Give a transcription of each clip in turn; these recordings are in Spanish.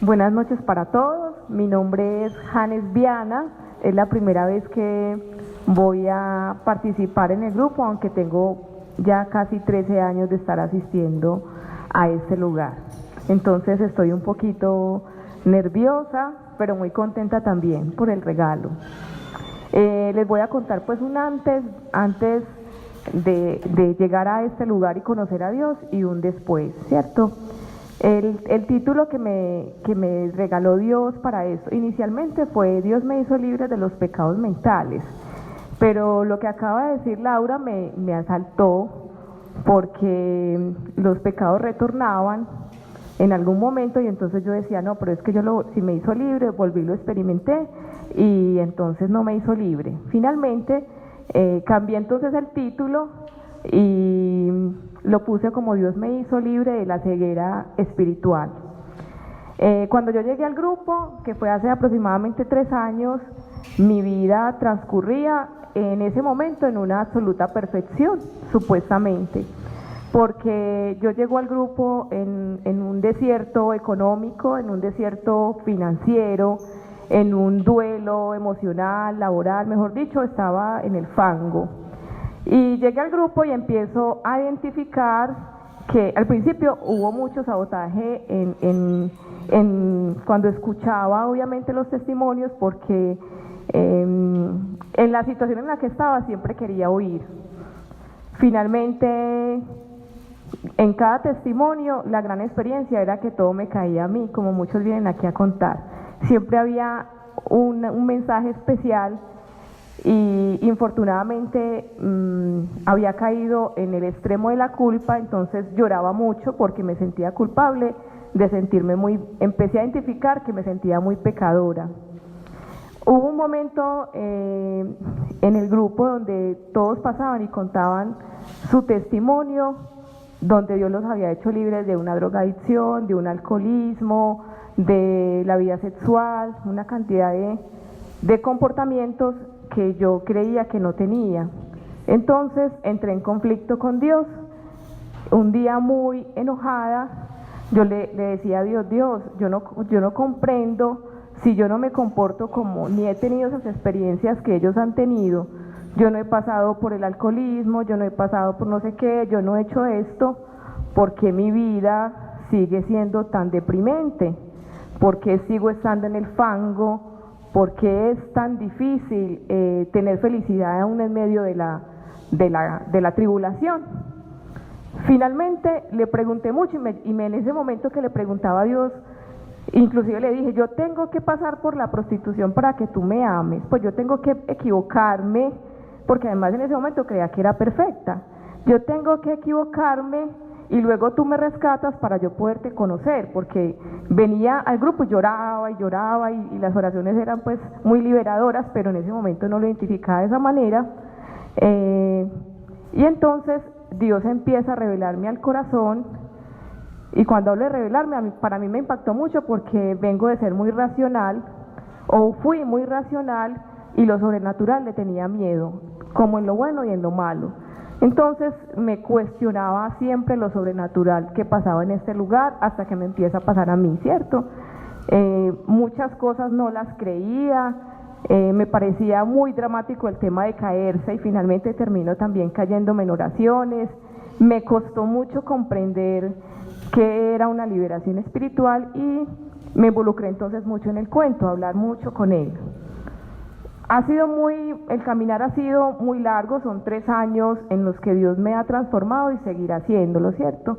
Buenas noches para todos, mi nombre es Janes Viana, es la primera vez que voy a participar en el grupo, aunque tengo ya casi 13 años de estar asistiendo a este lugar. Entonces estoy un poquito nerviosa, pero muy contenta también por el regalo. Les voy a contar pues un antes de llegar a este lugar y conocer a Dios y un después, ¿cierto? El título que me regaló Dios para eso inicialmente fue Dios me hizo libre de los pecados mentales, pero lo que acaba de decir Laura me asaltó porque los pecados retornaban en algún momento y entonces yo decía, no, pero es que si me hizo libre, volví, lo experimenté y entonces no me hizo libre. Finalmente cambié entonces el título y lo puse como Dios me hizo libre de la ceguera espiritual. Cuando yo llegué al grupo, que fue hace aproximadamente 3 años, mi vida transcurría en ese momento en una absoluta perfección, supuestamente, porque yo llego al grupo en un desierto económico, en un desierto financiero, en un duelo emocional, laboral, mejor dicho, estaba en el fango. Y llegué al grupo y empiezo a identificar que al principio hubo mucho sabotaje cuando escuchaba obviamente los testimonios, porque en la situación en la que estaba siempre quería oír. Finalmente, en cada testimonio, la gran experiencia era que todo me caía a mí, como muchos vienen aquí a contar. Siempre había un mensaje especial y infortunadamente había caído en el extremo de la culpa, entonces lloraba mucho porque me sentía culpable de sentirme empecé a identificar que me sentía muy pecadora. Hubo un momento en el grupo donde todos pasaban y contaban su testimonio, donde Dios los había hecho libres de una drogadicción, de un alcoholismo, de la vida sexual, una cantidad de comportamientos que yo creía que no tenía. Entonces entré en conflicto con Dios. Un día muy enojada, yo le decía a Dios, yo no comprendo si yo no me comporto como, ni he tenido esas experiencias que ellos han tenido. Yo no he pasado por el alcoholismo, yo no he pasado por no sé qué, yo no he hecho esto, ¿por qué mi vida sigue siendo tan deprimente? ¿Por qué sigo estando en el fango? ¿Por qué es tan difícil tener felicidad aún en medio de la tribulación? Finalmente le pregunté mucho en ese momento que le preguntaba a Dios, inclusive le dije, yo tengo que pasar por la prostitución para que tú me ames, pues yo tengo que equivocarme, porque además en ese momento creía que era perfecta, yo tengo que equivocarme y luego tú me rescatas para yo poderte conocer, porque venía al grupo y lloraba y las oraciones eran pues muy liberadoras, pero en ese momento no lo identificaba de esa manera, y entonces Dios empieza a revelarme al corazón. Y cuando hablo de revelarme, para mí me impactó mucho porque vengo de ser muy racional, o fui muy racional, y lo sobrenatural le tenía miedo, como en lo bueno y en lo malo. Entonces me cuestionaba siempre lo sobrenatural que pasaba en este lugar hasta que me empieza a pasar a mí, ¿cierto? Muchas cosas no las creía, me parecía muy dramático el tema de caerse y finalmente termino también cayéndome en oraciones. Me costó mucho comprender que era una liberación espiritual y me involucré entonces mucho en el cuento, a hablar mucho con él. El caminar ha sido muy largo, son 3 años en los que Dios me ha transformado y seguirá haciéndolo, ¿cierto?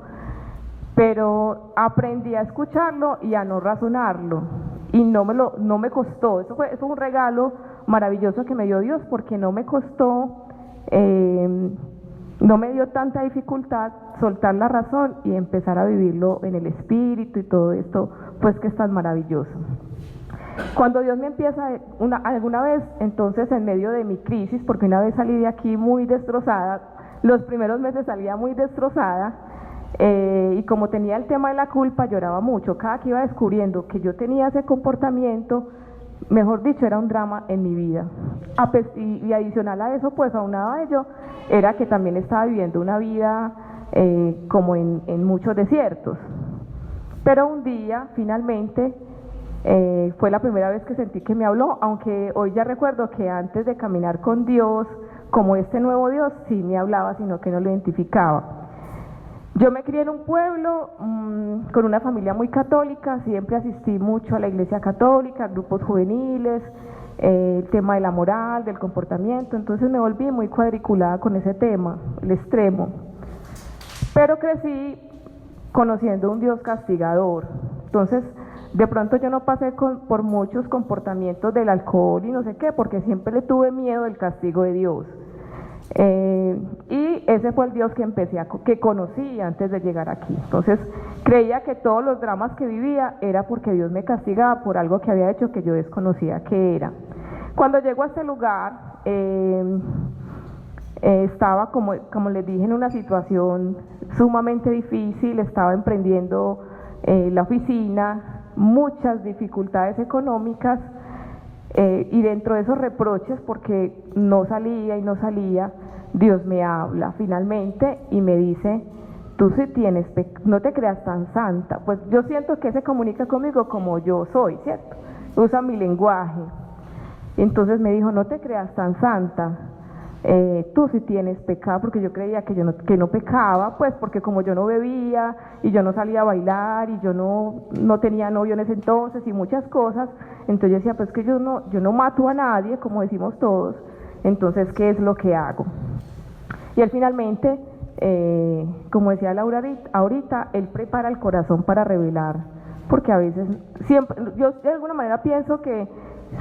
Pero aprendí a escucharlo y a no razonarlo, y no me costó, eso fue un regalo maravilloso que me dio Dios, porque no me costó, no me dio tanta dificultad soltar la razón y empezar a vivirlo en el espíritu y todo esto, pues que es tan maravilloso. Cuando Dios me empieza, alguna vez, entonces en medio de mi crisis, porque una vez salí de aquí muy destrozada, los primeros meses salía muy destrozada, y como tenía el tema de la culpa, lloraba mucho. Cada que iba descubriendo que yo tenía ese comportamiento, mejor dicho, era un drama en mi vida. Y adicional a eso, pues aunado a ello, era que también estaba viviendo una vida como en muchos desiertos. Pero un día, finalmente, Fue la primera vez que sentí que me habló, aunque hoy ya recuerdo que antes de caminar con Dios, como este nuevo Dios, sí me hablaba, sino que no lo identificaba. Yo me crié en un pueblo con una familia muy católica, siempre asistí mucho a la iglesia católica, grupos juveniles, el tema de la moral, del comportamiento, entonces me volví muy cuadriculada con ese tema, el extremo. Pero crecí conociendo un Dios castigador, entonces de pronto yo no pasé por muchos comportamientos del alcohol y no sé qué, porque siempre le tuve miedo del castigo de Dios. Y ese fue el Dios que conocí antes de llegar aquí. Entonces creía que todos los dramas que vivía era porque Dios me castigaba por algo que había hecho que yo desconocía que era. Cuando llego a este lugar, estaba, como les dije, en una situación sumamente difícil, estaba emprendiendo la oficina, muchas dificultades económicas, y dentro de esos reproches, porque no salía, Dios me habla finalmente y me dice: tú sí tienes, no te creas tan santa. Pues yo siento que se comunica conmigo como yo soy, ¿cierto? Usa mi lenguaje. Entonces me dijo: no te creas tan santa, tú sí tienes pecado, porque yo creía que no pecaba, pues porque como yo no bebía y yo no salía a bailar y yo no tenía novio en ese entonces y muchas cosas, entonces yo decía: pues que yo no mato a nadie, como decimos todos, entonces ¿qué es lo que hago? Y él finalmente, como decía Laura ahorita, él prepara el corazón para revelar, porque a veces, siempre, yo de alguna manera pienso que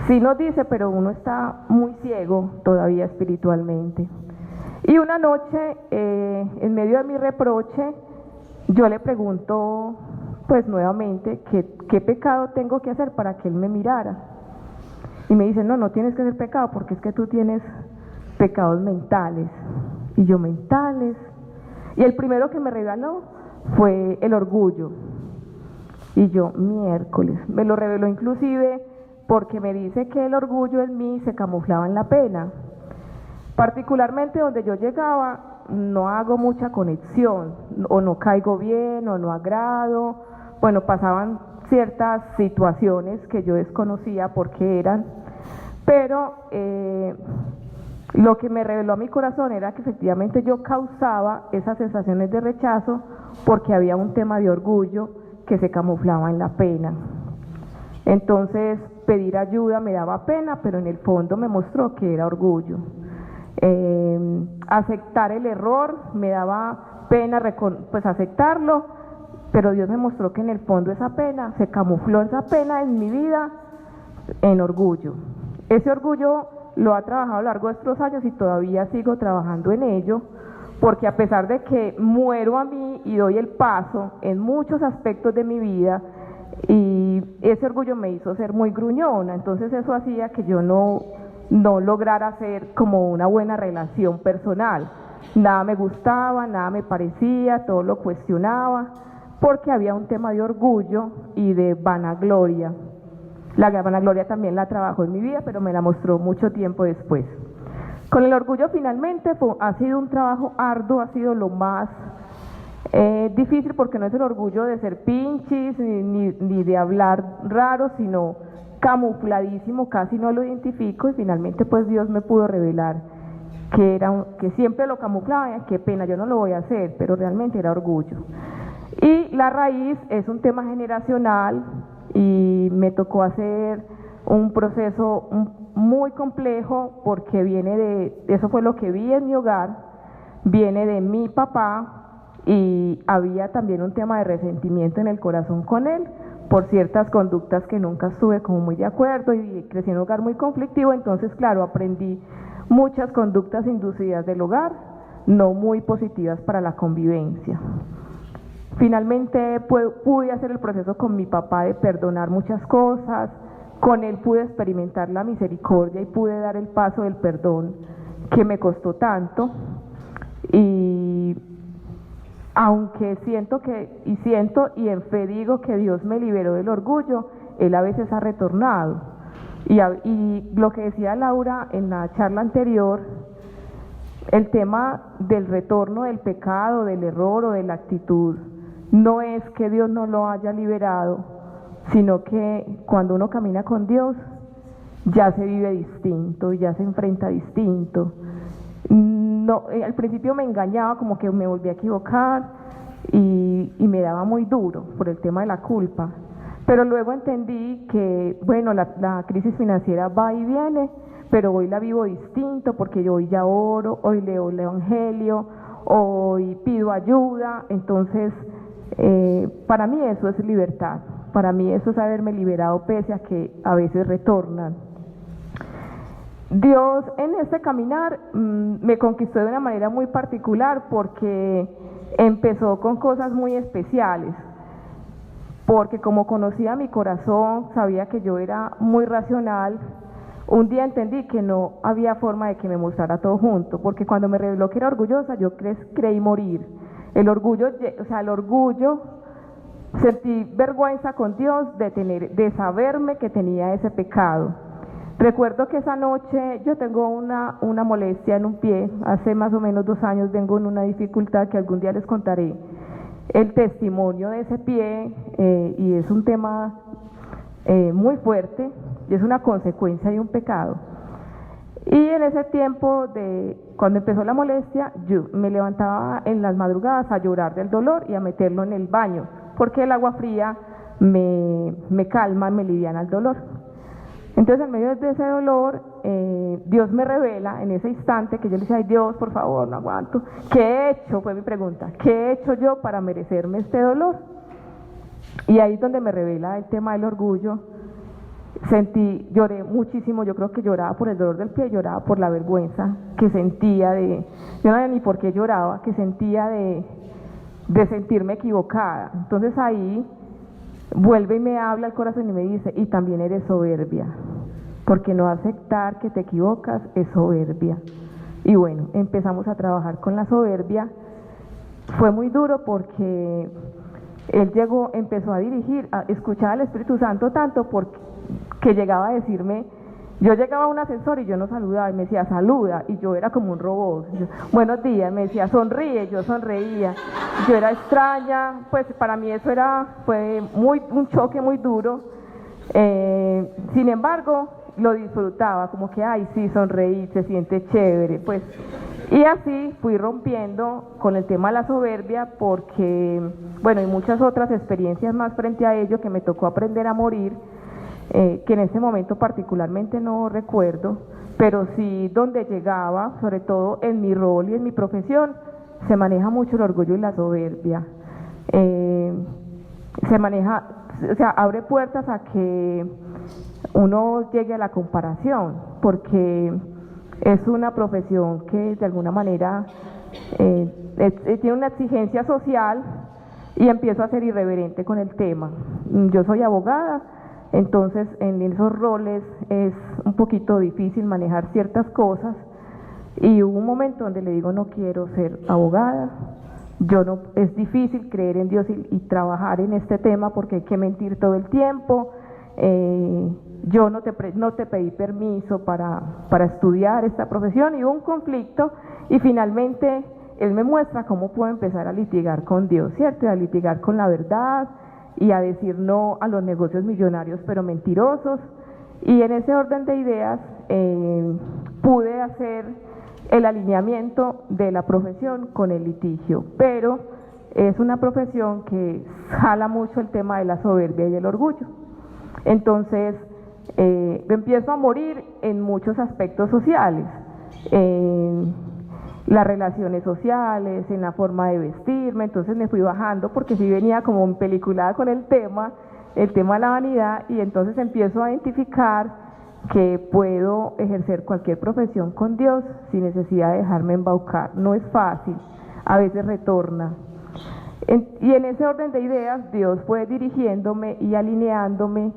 sí nos dice, pero uno está muy ciego todavía espiritualmente. Y una noche, en medio de mi reproche, yo le pregunto, pues nuevamente, ¿qué pecado tengo que hacer para que él me mirara? Y me dice: no tienes que hacer pecado, porque es que tú tienes pecados mentales. Y yo: mentales. Y el primero que me reveló fue el orgullo. Y yo: miércoles. Me lo reveló inclusive porque me dice que el orgullo en mí se camuflaba en la pena. Particularmente donde yo llegaba, no hago mucha conexión, o no caigo bien, o no agrado. Bueno, pasaban ciertas situaciones que yo desconocía por qué eran, pero lo que me reveló a mi corazón era que efectivamente yo causaba esas sensaciones de rechazo porque había un tema de orgullo que se camuflaba en la pena. Entonces pedir ayuda me daba pena, pero en el fondo me mostró que era orgullo. Aceptar el error me daba pena, pues aceptarlo, pero Dios me mostró que en el fondo esa pena, se camufló esa pena en mi vida en orgullo. Ese orgullo lo ha trabajado a lo largo de estos años y todavía sigo trabajando en ello, porque a pesar de que muero a mí y doy el paso en muchos aspectos de mi vida, y ese orgullo me hizo ser muy gruñona, entonces eso hacía que yo no lograra hacer como una buena relación personal. Nada me gustaba, nada me parecía, todo lo cuestionaba, porque había un tema de orgullo y de vanagloria. La vanagloria también la trabajó en mi vida, pero me la mostró mucho tiempo después. Con el orgullo finalmente ha sido un trabajo arduo, ha sido lo más difícil, porque no es el orgullo de ser pinchis ni de hablar raro, sino camufladísimo, casi no lo identifico, y finalmente pues Dios me pudo revelar que siempre lo camuflaba. Qué pena, yo no lo voy a hacer, pero realmente era orgullo. Y la raíz es un tema generacional, y me tocó hacer un proceso muy complejo, porque eso fue lo que vi en mi hogar, viene de mi papá, y había también un tema de resentimiento en el corazón con él por ciertas conductas que nunca estuve como muy de acuerdo, y crecí en un hogar muy conflictivo. Entonces claro, aprendí muchas conductas inducidas del hogar, no muy positivas para la convivencia. Finalmente pude hacer el proceso con mi papá de perdonar muchas cosas, con él pude experimentar la misericordia y pude dar el paso del perdón que me costó tanto. Y aunque siento y en fe digo que Dios me liberó del orgullo, él a veces ha retornado. Y lo que decía Laura en la charla anterior, el tema del retorno del pecado, del error o de la actitud, no es que Dios no lo haya liberado, sino que cuando uno camina con Dios, ya se vive distinto, ya se enfrenta distinto. No, al principio me engañaba, como que me volví a equivocar y me daba muy duro por el tema de la culpa. Pero luego entendí que, bueno, la crisis financiera va y viene, pero hoy la vivo distinto porque yo hoy ya oro, hoy leo el Evangelio, hoy pido ayuda. Entonces, para mí eso es libertad, para mí eso es haberme liberado pese a que a veces retornan. Dios en este caminar me conquistó de una manera muy particular porque empezó con cosas muy especiales, porque como conocía mi corazón, sabía que yo era muy racional. Un día entendí que no había forma de que me mostrara todo junto, porque cuando me reveló que era orgullosa, yo creí morir. El orgullo, sentí vergüenza con Dios de saberme que tenía ese pecado. Recuerdo que esa noche yo tengo una molestia en un pie, hace más o menos 2 años vengo en una dificultad que algún día les contaré el testimonio de ese pie, y es un tema muy fuerte y es una consecuencia de un pecado. Y en ese tiempo, cuando empezó la molestia, yo me levantaba en las madrugadas a llorar del dolor y a meterlo en el baño, porque el agua fría me calma, me liviana el dolor. Entonces, en medio de ese dolor, Dios me revela en ese instante que yo le decía, ay Dios, por favor, no aguanto. ¿Qué he hecho? Fue mi pregunta. ¿Qué he hecho yo para merecerme este dolor? Y ahí es donde me revela el tema del orgullo. Lloré muchísimo, yo creo que lloraba por el dolor del pie, lloraba por la vergüenza que sentía yo no sabía ni por qué lloraba, que sentía de sentirme equivocada. Entonces ahí vuelve y me habla el corazón y me dice, y también eres soberbia, porque no aceptar que te equivocas es soberbia. Y bueno, empezamos a trabajar con la soberbia. Fue muy duro porque él empezó a dirigir, a escuchar al Espíritu Santo tanto que llegaba a decirme, yo llegaba a un ascensor y yo no saludaba, y me decía, saluda, y yo era como un robot. Buenos días, me decía, sonríe, yo sonreía. Yo era extraña, pues para mí eso fue un choque muy duro. Sin embargo, lo disfrutaba, como que, ay, sí, sonreí, se siente chévere, pues. Y así fui rompiendo con el tema de la soberbia porque, bueno, y muchas otras experiencias más frente a ello que me tocó aprender a morir, que en ese momento particularmente no recuerdo, pero sí donde llegaba, sobre todo en mi rol y en mi profesión, se maneja mucho el orgullo y la soberbia. Se maneja, o sea, abre puertas a que uno llegue a la comparación, porque es una profesión que de alguna manera tiene una exigencia social y empiezo a ser irreverente con el tema. Yo soy abogada, entonces en esos roles es un poquito difícil manejar ciertas cosas y hubo un momento donde le digo, no quiero ser abogada, es difícil creer en Dios y trabajar en este tema porque hay que mentir todo el tiempo. Yo no te pedí permiso para estudiar esta profesión, y hubo un conflicto y finalmente él me muestra cómo puedo empezar a litigar con Dios, ¿cierto? Y a litigar con la verdad y a decir no a los negocios millonarios pero mentirosos. Y en ese orden de ideas pude hacer el alineamiento de la profesión con el litigio, pero es una profesión que jala mucho el tema de la soberbia y el orgullo. Entonces empiezo a morir en muchos aspectos sociales, en las relaciones sociales, en la forma de vestirme. Entonces me fui bajando porque sí venía como empeliculada con el tema de la vanidad, y entonces empiezo a identificar que puedo ejercer cualquier profesión con Dios sin necesidad de dejarme embaucar. No es fácil, a veces retorna. Y en ese orden de ideas Dios fue dirigiéndome y alineándome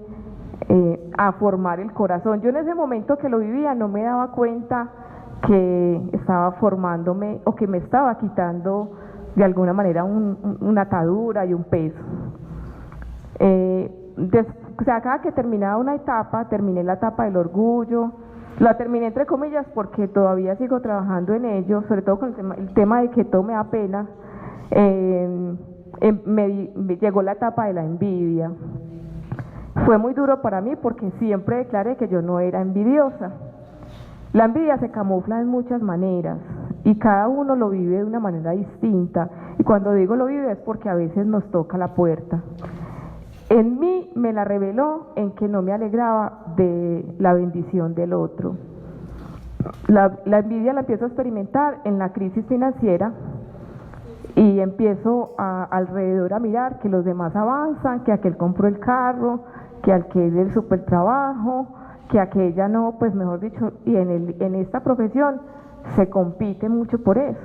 a formar el corazón. Yo en ese momento que lo vivía no me daba cuenta que estaba formándome o que me estaba quitando de alguna manera una atadura y un peso. O sea, cada que terminaba una etapa, terminé la etapa del orgullo, la terminé entre comillas porque todavía sigo trabajando en ello, sobre todo con el tema de que todo me da pena. Me llegó la etapa de la envidia. Fue muy duro para mí porque siempre declaré que yo no era envidiosa. La envidia se camufla en muchas maneras y cada uno lo vive de una manera distinta. Y cuando digo lo vive es porque a veces nos toca la puerta. En mí me la reveló en que no me alegraba de la bendición del otro. La envidia la empiezo a experimentar en la crisis financiera y empiezo alrededor a mirar que los demás avanzan, que aquel compró el carro, que aquel el super trabajo, que aquella no, pues mejor dicho, y en esta profesión se compite mucho por eso.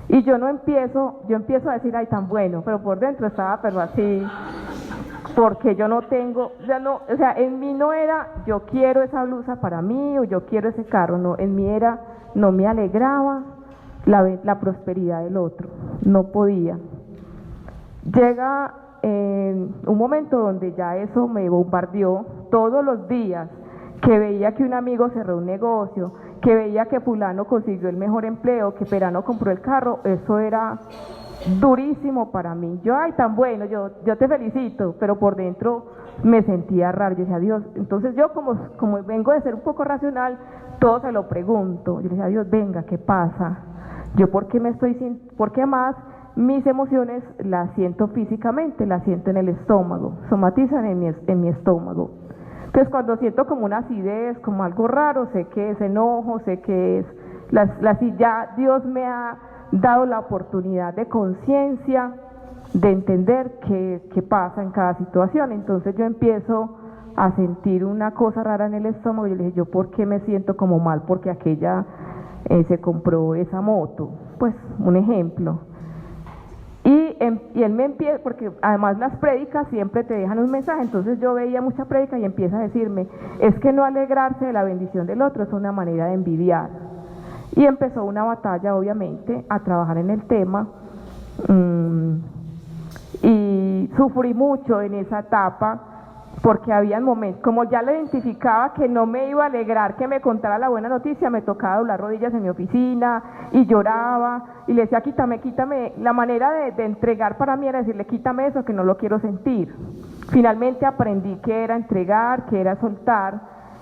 Y yo empiezo a decir, ay, tan bueno, pero por dentro estaba, pero así, porque yo no tengo, ya no, o sea, en mí no era, yo quiero esa blusa para mí, o yo quiero ese carro, no, en mí era, no me alegraba la prosperidad del otro, no podía. Llega un momento donde ya eso me bombardeó todos los días, que veía que un amigo cerró un negocio, que veía que fulano consiguió el mejor empleo, que perano compró el carro, eso era durísimo para mí. Yo, ay, tan bueno, yo te felicito, pero por dentro me sentía raro. Yo decía, Dios, entonces yo como vengo de ser un poco racional, todo se lo pregunto. Yo le decía, Dios, venga, ¿qué pasa? Yo, ¿por qué más mis emociones las siento físicamente, las siento en el estómago, somatizan en mi estómago? Entonces cuando siento como una acidez, como algo raro, sé que es enojo, sé que es ya Dios me ha dado la oportunidad de conciencia, de entender qué pasa en cada situación. Entonces yo empiezo a sentir una cosa rara en el estómago y yo le dije, ¿yo por qué me siento como mal? Porque aquella se compró esa moto, pues un ejemplo. Y él me empieza, porque además las prédicas siempre te dejan un mensaje, entonces yo veía mucha prédica y empieza a decirme, es que no alegrarse de la bendición del otro es una manera de envidiar. Y empezó una batalla, obviamente, a trabajar en el tema, y sufrí mucho en esa etapa, porque había momentos, como ya le identificaba que no me iba a alegrar que me contara la buena noticia, me tocaba doblar rodillas en mi oficina y lloraba y le decía, quítame, la manera de entregar para mí era decirle, quítame eso que no lo quiero sentir. Finalmente aprendí que era entregar, que era soltar,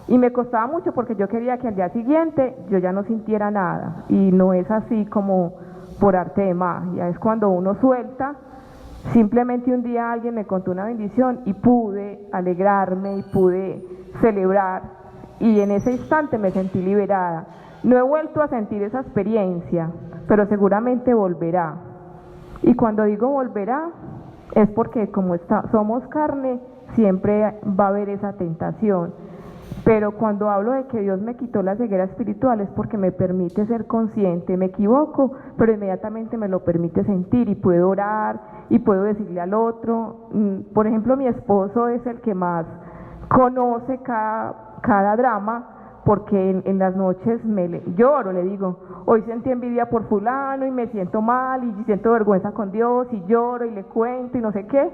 y me costaba mucho porque yo quería que al día siguiente yo ya no sintiera nada, y no es así como por arte de magia, es cuando uno suelta. Simplemente un día alguien me contó una bendición y pude alegrarme y pude celebrar, y en ese instante me sentí liberada. No he vuelto a sentir esa experiencia, pero seguramente volverá. Y cuando digo volverá, es porque como somos carne, siempre va a haber esa tentación. Pero cuando hablo de que Dios me quitó la ceguera espiritual es porque me permite ser consciente, me equivoco, pero inmediatamente me lo permite sentir y puedo orar y puedo decirle al otro. Por ejemplo, mi esposo es el que más conoce cada drama, porque en las noches lloro, le digo, hoy sentí envidia por fulano y me siento mal y siento vergüenza con Dios y lloro y le cuento y no sé qué,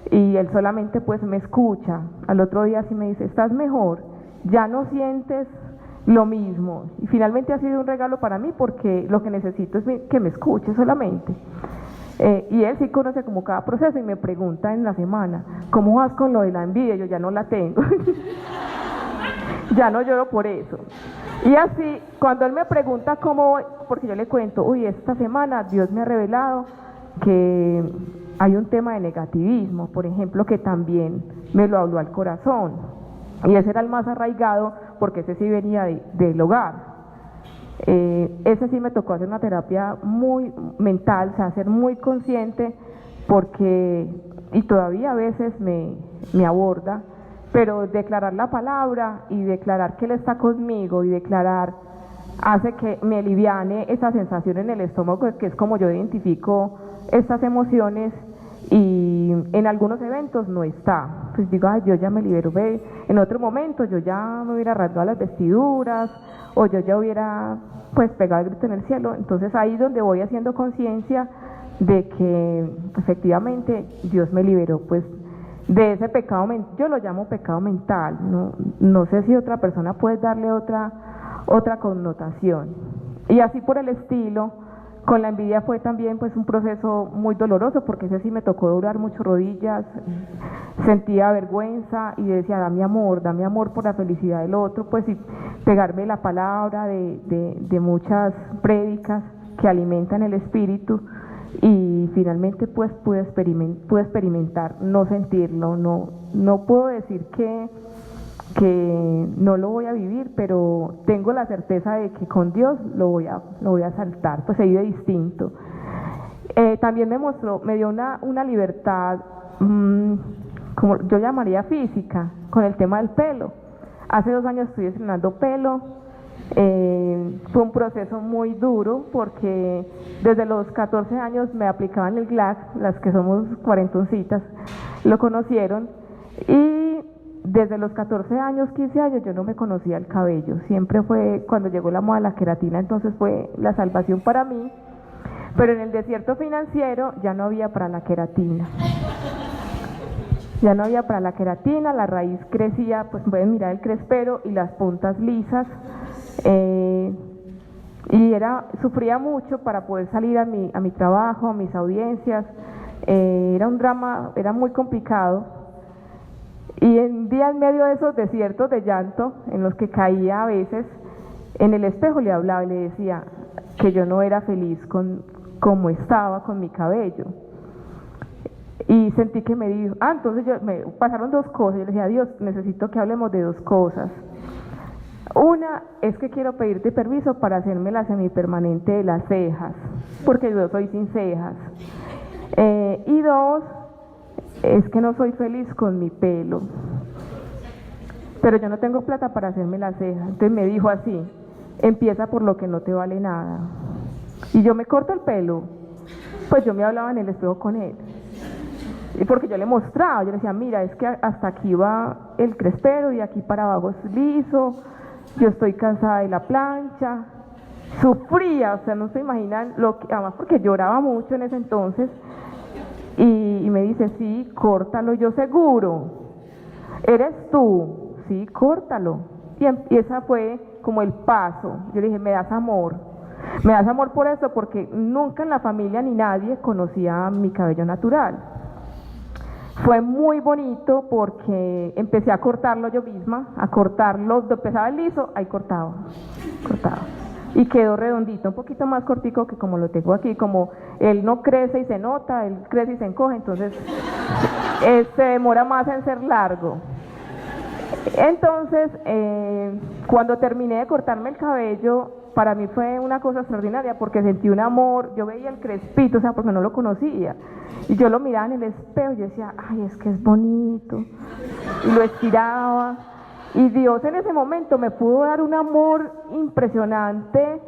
y él solamente pues me escucha. Al otro día sí me dice, ¿estás mejor? Ya no sientes lo mismo. Y finalmente ha sido un regalo para mí porque lo que necesito es que me escuche solamente. Y él sí conoce como cada proceso y me pregunta en la semana, ¿cómo vas con lo de la envidia? Yo ya no la tengo. Ya no lloro por eso. Y así, cuando él me pregunta cómo voy, porque yo le cuento, uy, esta semana Dios me ha revelado que hay un tema de negativismo, por ejemplo, que también me lo habló al corazón. Y ese era el más arraigado porque ese sí venía del hogar. Ese sí me tocó hacer una terapia muy mental, o sea, ser muy consciente, porque, y todavía a veces me aborda, pero declarar la palabra y declarar que Él está conmigo y declarar hace que me aliviane esa sensación en el estómago, que es como yo identifico estas emociones. Y en algunos eventos no está, pues digo, ay, yo ya me libero, ve, en otro momento yo ya me hubiera rasgado las vestiduras, o yo ya hubiera pues pegado el grito en el cielo. Entonces ahí es donde voy haciendo conciencia de que efectivamente Dios me liberó pues de ese pecado, yo lo llamo pecado mental, no sé si otra persona puede darle otra connotación. Y así por el estilo, Con la envidia fue también pues un proceso muy doloroso, porque ese sí me tocó doblar mucho rodillas, sentía vergüenza y decía, dame amor por la felicidad del otro, pues y pegarme la palabra de muchas prédicas que alimentan el espíritu, y finalmente pues pude experimentar no sentirlo. No puedo decir que no lo voy a vivir, pero tengo la certeza de que con Dios lo voy a saltar, pues se vive distinto. También me dio una libertad, como yo llamaría física, con el tema del pelo. Hace 2 años estoy estrenando pelo. Fue un proceso muy duro, porque desde los 14 años me aplicaban el GLAC, las que somos cuarentoncitas lo conocieron, y desde los 14 años, 15 años yo no me conocía el cabello. Siempre fue cuando llegó la moda de la queratina, entonces fue la salvación para mí, pero en el desierto financiero ya no había para la queratina. Ya no había para la queratina, la raíz crecía, pues pueden mirar el crespero y las puntas lisas, y sufría mucho para poder salir a mi trabajo, a mis audiencias. Era un drama, era muy complicado, y un día en medio de esos desiertos de llanto en los que caía a veces, en el espejo le hablaba y le decía que yo no era feliz como estaba con mi cabello. Y sentí que me dijo, entonces me pasaron 2 cosas. Yo le decía, Dios, necesito que hablemos de 2 cosas. Una es que quiero pedirte permiso para hacerme la semipermanente de las cejas, porque yo soy sin cejas. Y 2, es que no soy feliz con mi pelo, pero yo no tengo plata para hacerme las cejas. Entonces me dijo así, empieza por lo que no te vale nada. Y yo me corto el pelo, pues yo me hablaba en el espejo con él. Y porque yo le mostraba, yo le decía, mira, es que hasta aquí va el crespero y aquí para abajo es liso, yo estoy cansada de la plancha, sufría, o sea, no se imaginan además porque lloraba mucho en ese entonces, y me dice, sí, córtalo. Yo, seguro, eres tú, sí, córtalo. Y esa fue como el paso. Yo le dije, me das amor por eso, porque nunca en la familia ni nadie conocía mi cabello natural. Fue muy bonito porque empecé a cortarlo yo misma, empezaba el liso, ahí cortaba, y quedó redondito, un poquito más cortico que como lo tengo aquí. Como él no crece y se nota, él crece y se encoge, entonces se demora más en ser largo. Entonces, cuando terminé de cortarme el cabello, para mí fue una cosa extraordinaria, porque sentí un amor. Yo veía el crespito, o sea, porque no lo conocía, y yo lo miraba en el espejo y yo decía, ay, es que es bonito, y lo estiraba, y Dios en ese momento me pudo dar un amor impresionante,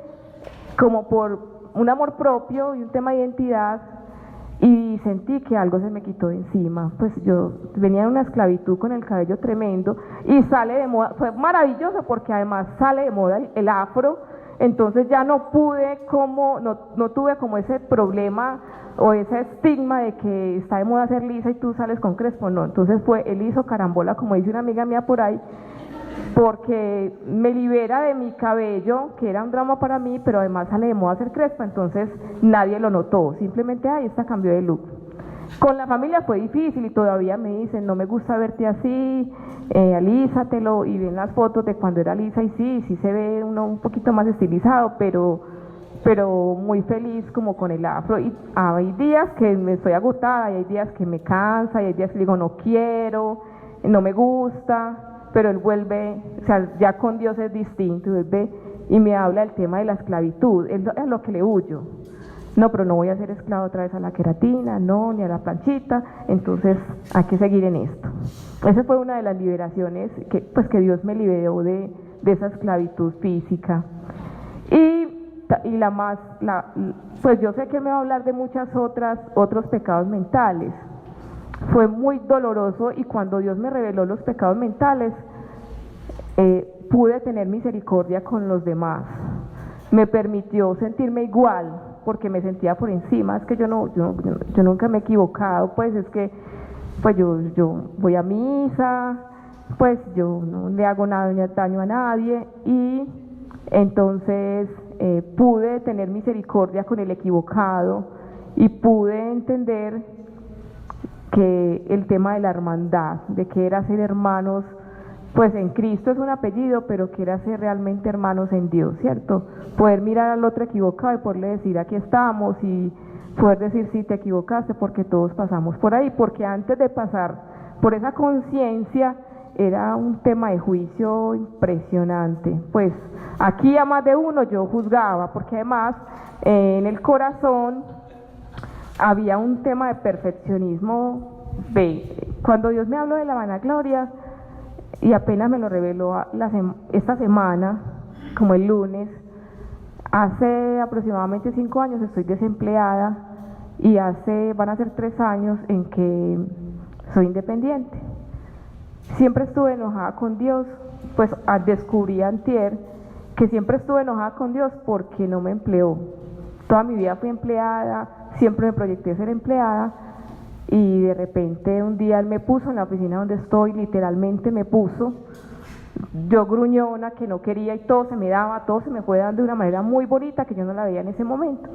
como por un amor propio y un tema de identidad, y sentí que algo se me quitó de encima. Pues yo venía en una esclavitud con el cabello tremendo, y sale de moda. Fue maravilloso porque además sale de moda el afro. Entonces ya no tuve como ese problema o ese estigma de que está de moda ser lisa y tú sales con crespo. No, entonces fue el liso carambola, como dice una amiga mía por ahí, porque me libera de mi cabello, que era un drama para mí, pero además sale de moda ser crespa. Entonces nadie lo notó, simplemente, esta cambió de look. Con la familia fue difícil, y todavía me dicen, no me gusta verte así, alízatelo, y ven las fotos de cuando era lisa, y sí se ve uno un poquito más estilizado, pero muy feliz como con el afro. Y hay días que me estoy agotada, y hay días que me cansa, y hay días que digo, no quiero, no me gusta, pero él vuelve, o sea, ya con Dios es distinto, vuelve y me habla del tema de la esclavitud. Es lo que le huyo. No, pero no voy a ser esclavo otra vez a la queratina, no, ni a la planchita, entonces hay que seguir en esto. Esa fue una de las liberaciones que Dios me liberó de esa esclavitud física. Pues yo sé que me va a hablar de otros pecados mentales. Fue muy doloroso, y cuando Dios me reveló los pecados mentales, pude tener misericordia con los demás. Me permitió sentirme igual, porque me sentía por encima. Es que yo nunca me he equivocado, pues es que pues yo voy a misa, pues yo no le hago daño a nadie, y entonces pude tener misericordia con el equivocado y pude entender que el tema de la hermandad, de que era ser hermanos, pues en Cristo es un apellido, pero que era ser realmente hermanos en Dios, ¿cierto? Poder mirar al otro equivocado y poderle decir aquí estamos y poder decir sí te equivocaste porque todos pasamos por ahí, porque antes de pasar por esa conciencia era un tema de juicio impresionante, pues aquí a más de uno yo juzgaba, porque además en el corazón había un tema de perfeccionismo. Cuando Dios me habló de la vanagloria, y apenas me lo reveló esta semana, como el lunes, hace aproximadamente 5 años estoy desempleada y van a ser 3 años en que soy independiente. Siempre estuve enojada con Dios, pues descubrí antier que siempre estuve enojada con Dios porque no me empleó. Toda mi vida fui empleada, siempre me proyecté ser empleada, y de repente un día Él me puso en la oficina donde estoy, literalmente me puso, yo gruñona que no quería y todo se me daba, todo se me fue dando de una manera muy bonita que yo no la veía en ese momento.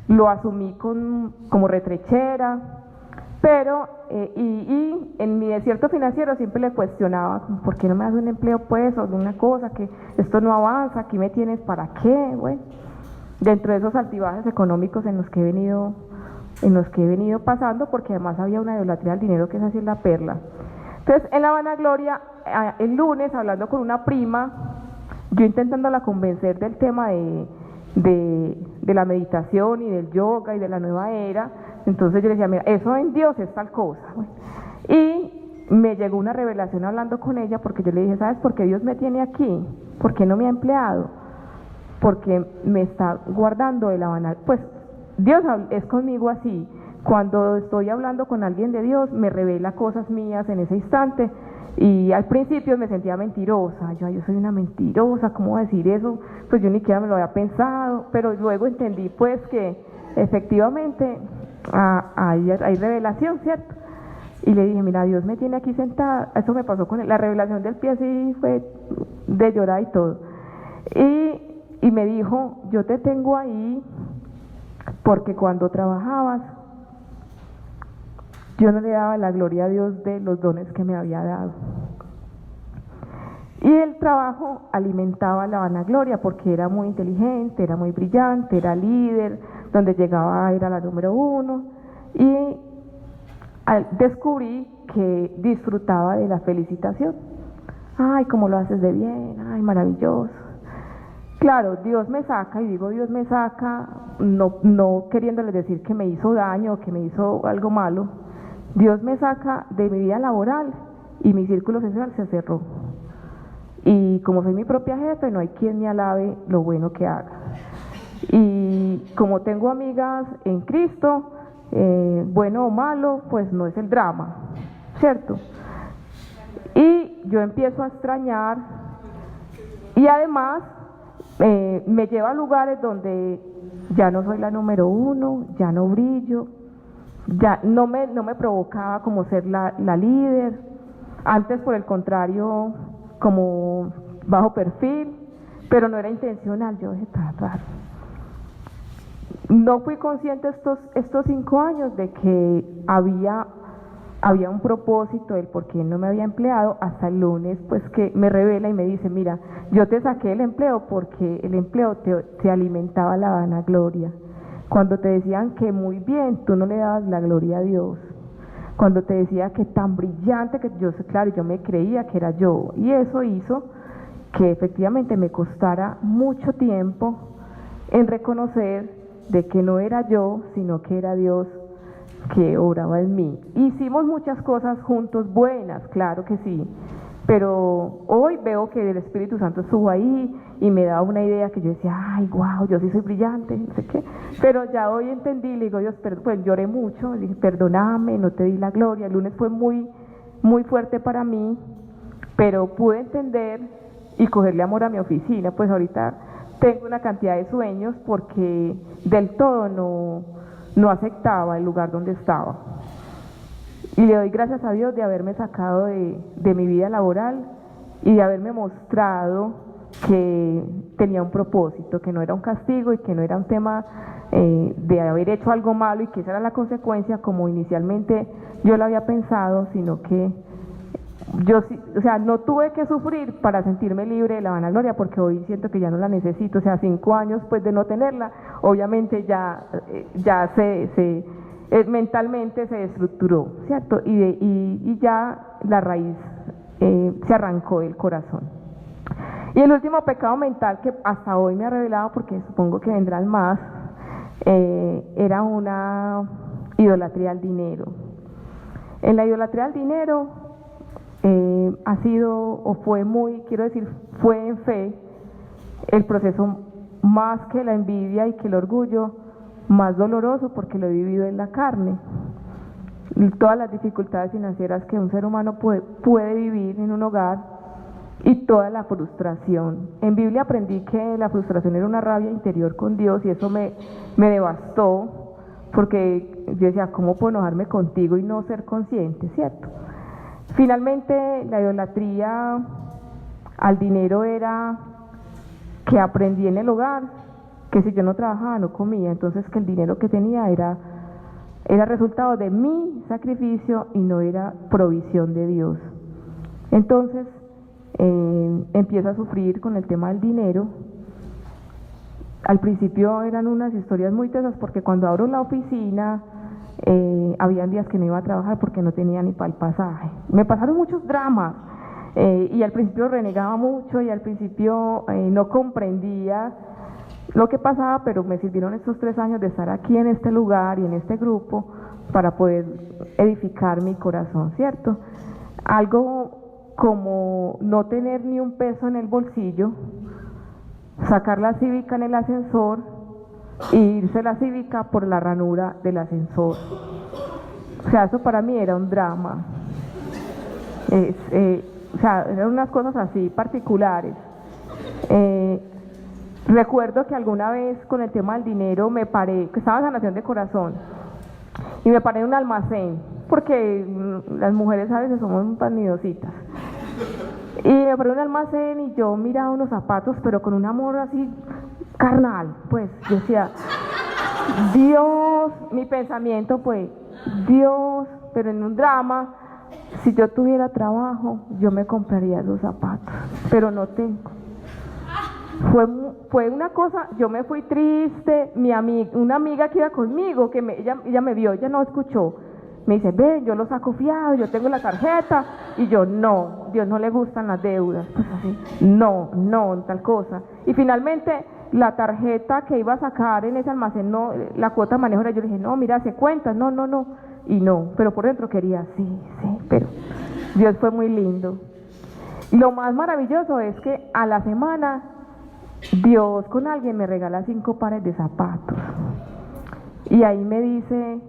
Lo asumí como retrechera, pero y en mi desierto financiero siempre le cuestionaba, ¿por qué no me das un empleo pues, o una cosa, que esto no avanza, aquí me tienes para qué? Bueno, dentro de esos altibajes económicos en los que he venido pasando, porque además había una idolatría al dinero, que es así la perla. Entonces, en la vanagloria, el lunes, hablando con una prima, yo intentándola convencer del tema de la meditación y del yoga y de la nueva era, entonces yo le decía, mira, eso en Dios es tal cosa. Bueno, y me llegó una revelación hablando con ella, porque yo le dije, ¿sabes por qué Dios me tiene aquí? ¿Por qué no me ha empleado? Porque me está guardando de la vanagloria. Pues Dios es conmigo así. Cuando estoy hablando con alguien de Dios, me revela cosas mías en ese instante, y al principio me sentía mentirosa. Yo soy una mentirosa, ¿cómo decir eso? Pues yo ni siquiera me lo había pensado, pero luego entendí pues que efectivamente hay revelación, ¿cierto? Y le dije, mira, Dios me tiene aquí sentada. Eso me pasó con la revelación del pie, así fue de llorar y todo. Y me dijo, yo te tengo ahí porque cuando trabajabas, yo no le daba la gloria a Dios de los dones que me había dado. Y el trabajo alimentaba la vanagloria porque era muy inteligente, era muy brillante, era líder, donde llegaba era la número 1. Y descubrí que disfrutaba de la felicitación. Ay, cómo lo haces de bien, ay, maravilloso. Claro, Dios me saca, y digo Dios me saca, no queriéndole decir que me hizo daño, que me hizo algo malo. Dios me saca de mi vida laboral y mi círculo social se cerró. Y como soy mi propia jefe, no hay quien me alabe lo bueno que haga. Y como tengo amigas en Cristo, bueno o malo, pues no es el drama, ¿cierto? Y yo empiezo a extrañar, y además me lleva a lugares donde ya no soy la número 1, ya no brillo, ya no me provocaba como ser la líder, antes por el contrario como bajo perfil, pero no era intencional. Yo dije, tan raro. No fui consciente estos 5 años de que había un propósito del por qué no me había empleado, hasta el lunes pues que me revela y me dice, mira, yo te saqué el empleo porque el empleo te alimentaba la vanagloria. Cuando te decían que muy bien, tú no le dabas la gloria a Dios. Cuando te decía que tan brillante, que yo me creía que era yo, y eso hizo que efectivamente me costara mucho tiempo en reconocer de que no era yo, sino que era Dios que obraba en mí. Hicimos muchas cosas juntos buenas, claro que sí, pero hoy veo que el Espíritu Santo estuvo ahí y me daba una idea que yo decía, ay, wow, yo sí soy brillante, no sé qué, pero ya hoy entendí, le digo, Dios, pues lloré mucho, le dije, perdóname, no te di la gloria. El lunes fue muy, muy fuerte para mí, pero pude entender y cogerle amor a mi oficina. Pues ahorita tengo una cantidad de sueños porque del todo no aceptaba el lugar donde estaba. Y le doy gracias a Dios de haberme sacado de mi vida laboral y de haberme mostrado que tenía un propósito, que no era un castigo y que no era un tema de haber hecho algo malo y que esa era la consecuencia como inicialmente yo lo había pensado, sino que yo, o sea, no tuve que sufrir para sentirme libre de la vanagloria, porque hoy siento que ya no la necesito. O sea, 5 años pues de no tenerla, obviamente ya mentalmente se estructuró, ¿cierto? Y ya la raíz se arrancó del corazón. Y el último pecado mental que hasta hoy me ha revelado, porque supongo que vendrán más, era una idolatría al dinero. En la idolatría al dinero ha sido o fue muy, quiero decir, fue en fe el proceso más que la envidia y que el orgullo, más doloroso, porque lo he vivido en la carne. Todas las dificultades financieras que un ser humano puede vivir en un hogar y toda la frustración. En Biblia aprendí que la frustración era una rabia interior con Dios y eso me devastó, porque yo decía, ¿cómo puedo enojarme contigo y no ser consciente, cierto? Finalmente, la idolatría al dinero era que aprendí en el hogar que si yo no trabajaba no comía, entonces que el dinero que tenía era resultado de mi sacrificio y no era provisión de Dios. Entonces empiezo a sufrir con el tema del dinero. Al principio eran unas historias muy tesas, porque cuando abro la oficina habían días que no iba a trabajar porque no tenía ni para el pasaje. Me pasaron muchos dramas y al principio renegaba mucho y al principio no comprendía lo que pasaba, pero me sirvieron estos 3 años de estar aquí en este lugar y en este grupo para poder edificar mi corazón, ¿cierto? Algo como no tener ni un peso en el bolsillo, sacar la cívica en el ascensor e irse la cívica por la ranura del ascensor. O sea, eso para mí era un drama. O sea, eran unas cosas así particulares. Recuerdo que alguna vez con el tema del dinero me paré, que estaba en sanación de corazón, y me paré en un almacén, porque las mujeres a veces somos panidositas. Y me paré en un almacén y yo miraba unos zapatos, pero con un amor así carnal, pues yo decía, Dios, mi pensamiento pues, Dios, pero en un drama, si yo tuviera trabajo, yo me compraría esos zapatos, pero no tengo. Fue una cosa, yo me fui triste, una amiga que iba conmigo, que ella me vio, ella no escuchó, me dice, ven, yo lo saco fiado, yo tengo la tarjeta, y yo, no, Dios no le gustan las deudas, pues así, no, tal cosa. Y finalmente, la tarjeta que iba a sacar en ese almacén, no, la cuota de manejo era, yo le dije, no, mira, se cuenta, no, y no, pero por dentro quería, sí, pero Dios fue muy lindo. Lo más maravilloso es que a la semana, Dios con alguien me regala 5 pares de zapatos y ahí me dice,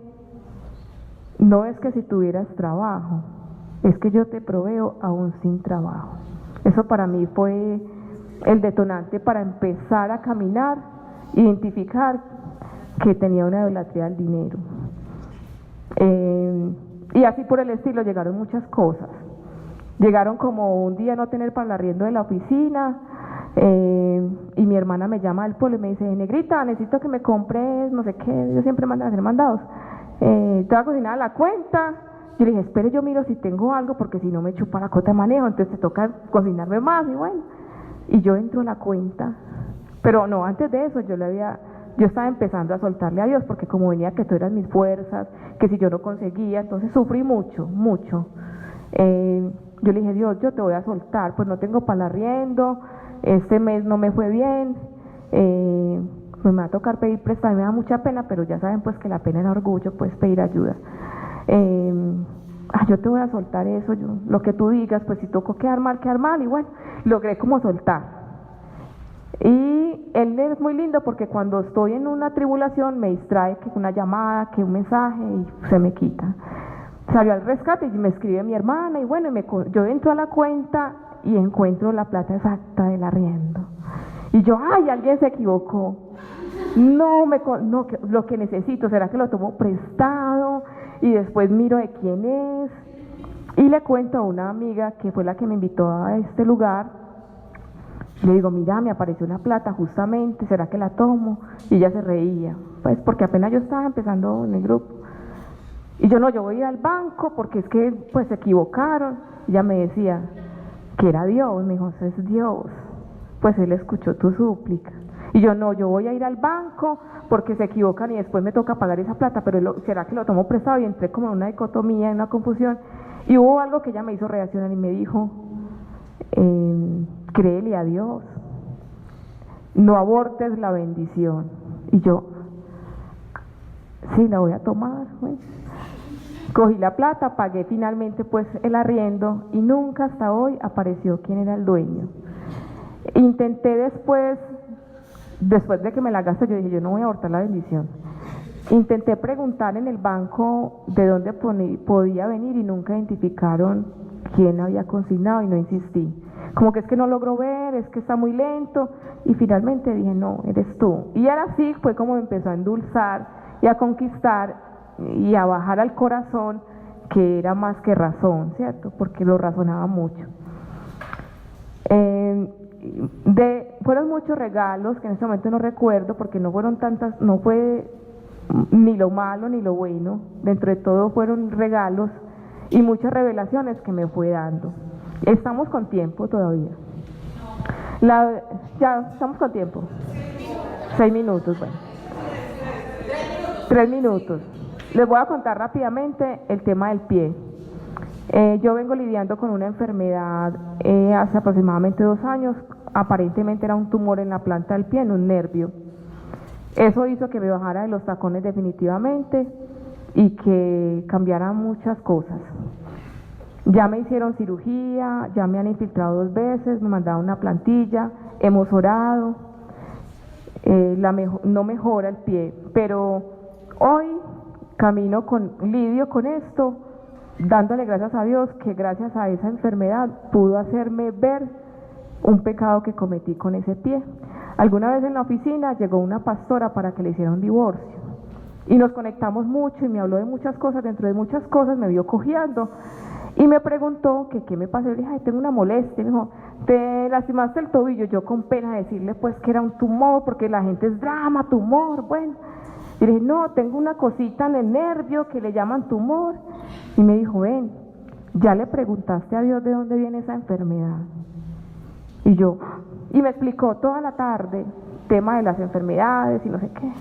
no es que si tuvieras trabajo, es que yo te proveo aún sin trabajo. Eso para mí fue el detonante para empezar a caminar, identificar que tenía una idolatría al dinero. Y así por el estilo llegaron muchas cosas. Llegaron como un día no tener para el arriendo de la oficina, y mi hermana me llama del pueblo y me dice, negrita, necesito que me compres no sé qué, yo siempre mando a hacer mandados, te voy a cocinar a la cuenta. Yo le dije, espere, yo miro si tengo algo, porque si no me chupa la cuota de manejo, entonces te toca cocinarme más, y bueno, y yo entro a la cuenta, pero no, antes de eso yo estaba empezando a soltarle a Dios, porque como venía que tú eras mis fuerzas, que si yo no conseguía, entonces sufrí mucho. Yo le dije, Dios, yo te voy a soltar, pues no tengo para el arriendo, este mes no me fue bien, pues me va a tocar pedir prestado, me da mucha pena, pero ya saben pues que la pena es orgullo, pues pedir ayuda. Yo te voy a soltar eso, lo que tú digas, pues si tocó quedar mal, y bueno, logré como soltar. Y él es muy lindo porque cuando estoy en una tribulación me distrae que una llamada, que un mensaje y se me quita. Salió al rescate y me escribe mi hermana y bueno, yo entro a la cuenta y encuentro la plata exacta del arriendo. Y yo, alguien se equivocó. No, lo que necesito, ¿será que lo tomo prestado? Y después miro de quién es. Y le cuento a una amiga que fue la que me invitó a este lugar Le digo, mira, me apareció una plata justamente, ¿será que la tomo? Y ella se reía, pues porque apenas yo estaba empezando en el grupo. Y yo no, yo voy al banco porque es que pues se equivocaron. Ella me decía que era Dios, me dijo, es Dios, pues Él escuchó tu súplica. Y yo no, yo voy a ir al banco porque se equivocan y después me toca pagar esa plata, pero ¿será que lo tomo prestado? Y entré como en una dicotomía, en una confusión. Y hubo algo que ella me hizo reaccionar y me dijo, créele a Dios, no abortes la bendición. Y yo, sí, la voy a tomar. Bueno. Cogí la plata, pagué finalmente pues el arriendo y nunca hasta hoy apareció quién era el dueño. Intenté después de que me la gasté, yo dije, yo no voy a abortar la bendición. Intenté preguntar en el banco de dónde podía venir y nunca identificaron quién había consignado y no insistí. Como que es que no logro ver, es que está muy lento y finalmente dije, no, eres tú. Y ahora sí fue como me empezó a endulzar y a conquistar y a bajar al corazón, que era más que razón, ¿cierto? Porque lo razonaba mucho. Fueron muchos regalos que en este momento no recuerdo porque no fueron tantas, no fue ni lo malo ni lo bueno, dentro de todo fueron regalos y muchas revelaciones que me fue dando. Estamos con tiempo todavía. Ya estamos con tiempo. 6 minutos, bueno. 3 minutos. Les voy a contar rápidamente el tema del pie. Yo vengo lidiando con una enfermedad hace aproximadamente 2 años. Aparentemente era un tumor en la planta del pie, en un nervio. Eso hizo que me bajara de los tacones definitivamente y que cambiara muchas cosas. Ya me hicieron cirugía, ya me han infiltrado 2 veces, me mandaron una plantilla, hemos orado, no mejora el pie, pero hoy lidio con esto, dándole gracias a Dios que gracias a esa enfermedad pudo hacerme ver un pecado que cometí con ese pie. Alguna vez en la oficina llegó una pastora para que le hiciera un divorcio y nos conectamos mucho y me habló de muchas cosas, dentro de muchas cosas me vio cojeando y me preguntó que qué me pasó. Yo le dije, ay, tengo una molestia. Me dijo, te lastimaste el tobillo. Yo con pena decirle pues que era un tumor, porque la gente es drama, tumor, bueno. Y le dije, no, tengo una cosita en el nervio que le llaman tumor. Y me dijo, ven, ¿ya le preguntaste a Dios de dónde viene esa enfermedad? Y me explicó toda la tarde, tema de las enfermedades y no sé qué.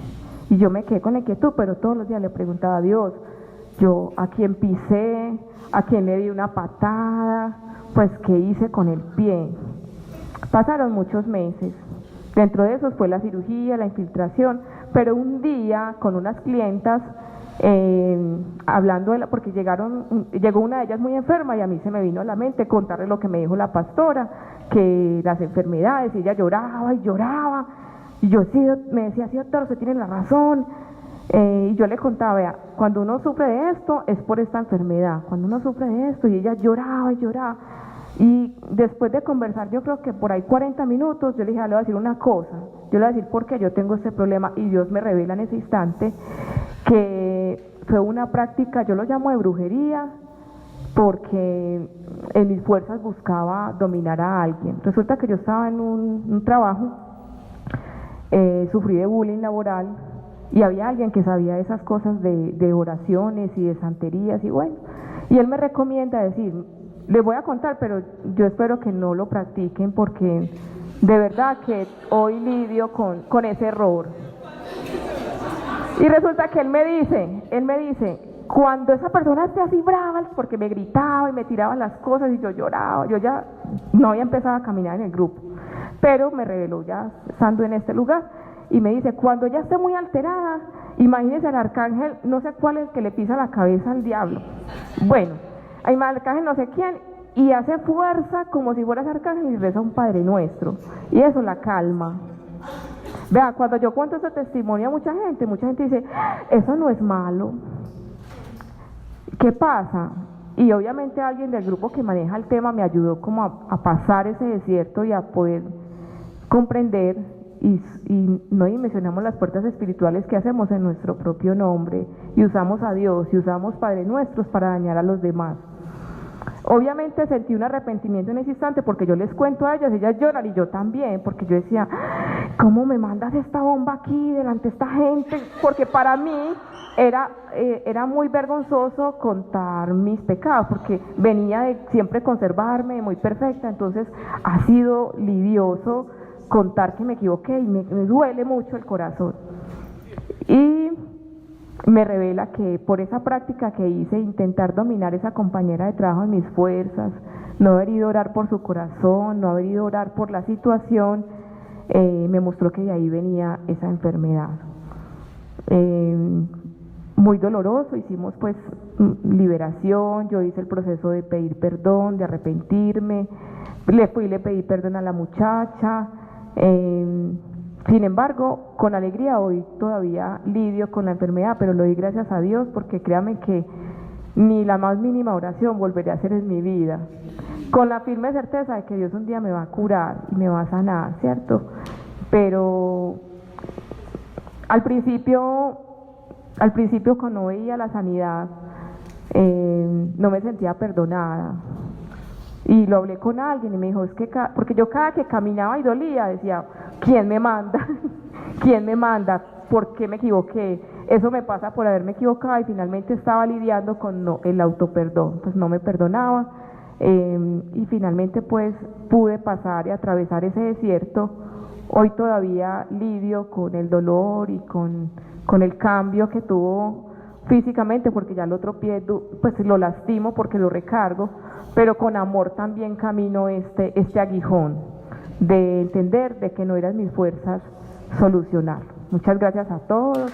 Y yo me quedé con la inquietud, pero todos los días le preguntaba a Dios, yo a quién pisé, a quién le di una patada, pues qué hice con el pie. Pasaron muchos meses. Dentro de esos fue la cirugía, la infiltración, pero un día con unas clientas, hablando porque llegó una de ellas muy enferma y a mí se me vino a la mente contarle lo que me dijo la pastora, que las enfermedades, y ella lloraba y lloraba, y yo sí, me decía, sí, doctor, usted tiene la razón, y yo le contaba, vea, cuando uno sufre de esto es por esta enfermedad, cuando uno sufre de esto, y ella lloraba y lloraba, y después de conversar, yo creo que por ahí 40 minutos, yo le dije, le voy a decir una cosa, yo le voy a decir por qué yo tengo este problema, y Dios me revela en ese instante que fue una práctica, yo lo llamo de brujería, porque en mis fuerzas buscaba dominar a alguien. Resulta que yo estaba en un trabajo, sufrí de bullying laboral, y había alguien que sabía esas cosas de oraciones y de santerías, y bueno, y él me recomienda decir, les voy a contar, pero yo espero que no lo practiquen, porque de verdad que hoy lidio con ese error. Y resulta que él me dice, cuando esa persona esté así brava, porque me gritaba y me tiraba las cosas y yo lloraba, yo ya no había empezado a caminar en el grupo, pero me reveló ya estando en este lugar, y me dice, cuando ella esté muy alterada, imagínese al arcángel, no sé cuál es el que le pisa la cabeza al diablo, bueno, hay arcángel no sé quién, y hace fuerza como si fuera ese arcángel y reza un Padre Nuestro, y eso la calma. Vea, cuando yo cuento ese testimonio a mucha gente dice, eso no es malo. ¿Qué pasa? Y obviamente alguien del grupo que maneja el tema me ayudó como a pasar ese desierto y a poder comprender y no dimensionamos las puertas espirituales que hacemos en nuestro propio nombre y usamos a Dios y usamos Padre Nuestros para dañar a los demás. Obviamente sentí un arrepentimiento en ese instante porque yo les cuento a ellas lloran y yo también, porque yo decía, ¿cómo me mandas esta bomba aquí delante de esta gente? Porque para mí era muy vergonzoso contar mis pecados, porque venía de siempre conservarme muy perfecta, entonces ha sido lidioso contar que me equivoqué y me duele mucho el corazón. Y me revela que por esa práctica que hice, intentar dominar esa compañera de trabajo en mis fuerzas, no haber ido a orar por su corazón, no haber ido a orar por la situación, me mostró que de ahí venía esa enfermedad. Muy doloroso, hicimos pues liberación, yo hice el proceso de pedir perdón, de arrepentirme, le pedí perdón a la muchacha. Sin embargo, con alegría hoy todavía lidio con la enfermedad, pero lo doy gracias a Dios porque créame que ni la más mínima oración volveré a hacer en mi vida, con la firme certeza de que Dios un día me va a curar y me va a sanar, ¿cierto? Pero al principio cuando veía la sanidad, no me sentía perdonada. Y lo hablé con alguien y me dijo, es que porque yo cada que caminaba y dolía decía, ¿quién me manda? ¿Quién me manda? ¿Por qué me equivoqué? Eso me pasa por haberme equivocado y finalmente estaba lidiando con el autoperdón, pues no me perdonaba y finalmente pues pude pasar y atravesar ese desierto. Hoy todavía lidio con el dolor y con el cambio que tuvo físicamente, porque ya el otro pie pues lo lastimo porque lo recargo, pero con amor también camino este aguijón de entender de que no eran mis fuerzas solucionarlo. Muchas gracias a todos.